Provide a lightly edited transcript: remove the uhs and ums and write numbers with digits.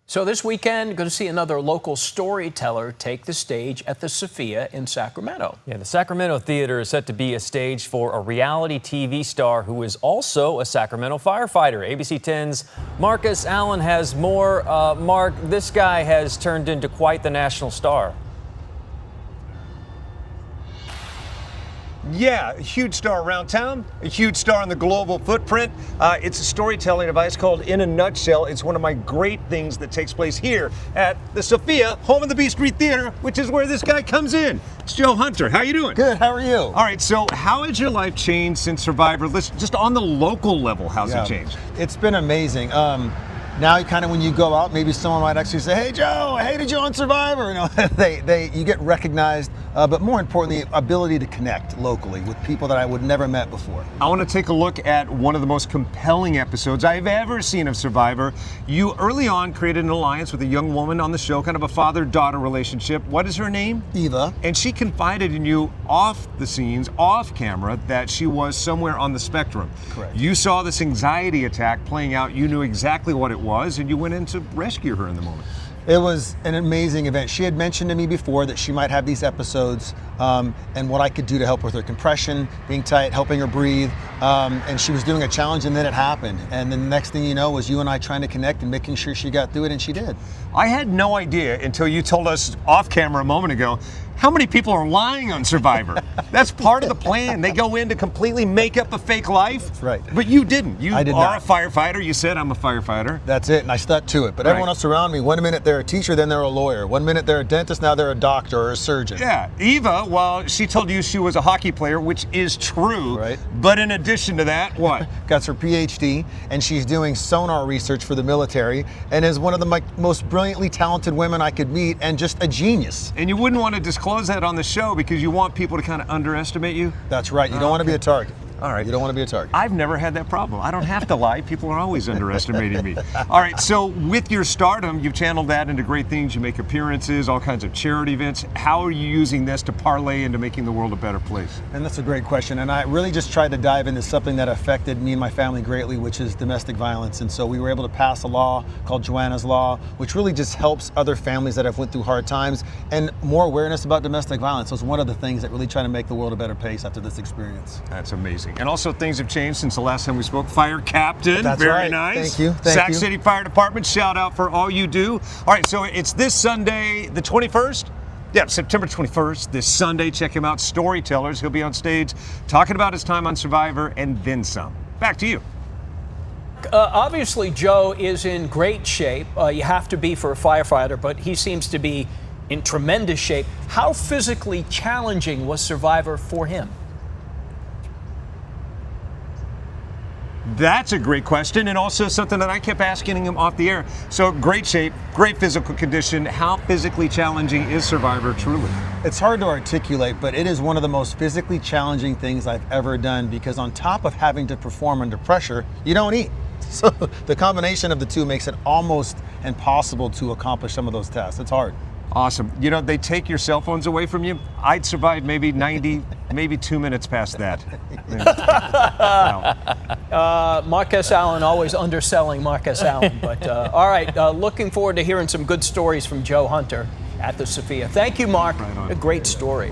So this weekend, going to see another local storyteller take the stage at the Sofia in Sacramento. Yeah, the Sacramento Theater is set to be a stage for a reality TV star who is also a Sacramento firefighter. ABC 10's Marcus Allen has more. Mark, this guy has turned into quite the national star. Yeah, a huge star around town, a huge star on the global footprint. It's a storytelling device called In a Nutshell. It's one of my great things that takes place here at the Sofia, home of the B Street Theater, which is where this guy comes in. It's Joe Hunter. How you doing? Good, how are you? All right, so how has your life changed since Survivor? Just on the local level, how's it changed? It's been amazing. Now, kind of when you go out, maybe someone might actually say, "Hey, Joe, I hated you on Survivor." You know, you get recognized, but more importantly, ability to connect locally with people that I would never met before. I want to take a look at one of the most compelling episodes I've ever seen of Survivor. You early on created an alliance with a young woman on the show, kind of a father-daughter relationship. What is her name? Eva. And she confided in you off the scenes, off camera, that she was somewhere on the spectrum. Correct. You saw this anxiety attack playing out. You knew exactly what it was, and you went in to rescue her in the moment. It was an amazing event. She had mentioned to me before that she might have these episodes and what I could do to help with her compression, being tight, helping her breathe. And she was doing a challenge, and then it happened. And then the next thing you know was you and I trying to connect and making sure she got through it, and she did. I had no idea until you told us off camera a moment ago how many people are lying on Survivor. That's part of the plan. They go in to completely make up a fake life. That's right. But you didn't. You I did are not. a firefighter. You said I'm a firefighter. That's it, and I stuck to it. But everyone else around me, one minute they're a teacher, then they're a lawyer. One minute they're a dentist, now they're a doctor or a surgeon. Yeah, Eva, well, she told you she was a hockey player, which is true. Right. But in addition to that, what? Got her PhD, and she's doing sonar research for the military, and is one of the most brilliantly talented women I could meet, and just a genius. And you wouldn't want to disclose that on the show because you want people to kind of underestimate you? That's right. You don't want to be a target. All right. You don't want to be a target. I've never had that problem. I don't have to lie. People are always underestimating me. All right, so with your stardom, you've channeled that into great things. You make appearances, all kinds of charity events. How are you using this to parlay into making the world a better place? And that's a great question. And I really just tried to dive into something that affected me and my family greatly, which is domestic violence. And so we were able to pass a law called Joanna's Law, which really just helps other families that have went through hard times, and more awareness about domestic violence. So it's one of the things that really try to make the world a better place after this experience. That's amazing. And also things have changed since the last time we spoke. Fire captain, That's very right. nice. Thank you. Sac City Fire Department, shout out for all you do. All right, so it's this Sunday, the 21st? Yeah, September 21st, this Sunday. Check him out, Storytellers. He'll be on stage talking about his time on Survivor and then some. Back to you. Obviously, Joe is in great shape. You have to be for a firefighter, but he seems to be in tremendous shape. How physically challenging was Survivor for him? That's a great question, and also something that I kept asking him off the air. So great shape, great physical condition. How physically challenging is Survivor truly? It's hard to articulate, but it is one of the most physically challenging things I've ever done, because on top of having to perform under pressure, you don't eat. So the combination of the two makes it almost impossible to accomplish some of those tasks. It's hard. Awesome. You know, they take your cell phones away from you. I'd survive maybe 90, maybe 2 minutes past that. Marcus Allen, always underselling Marcus Allen. But all right, looking forward to hearing some good stories from Joe Hunter at the Sofia. Thank you, Mark. Right on. A great story.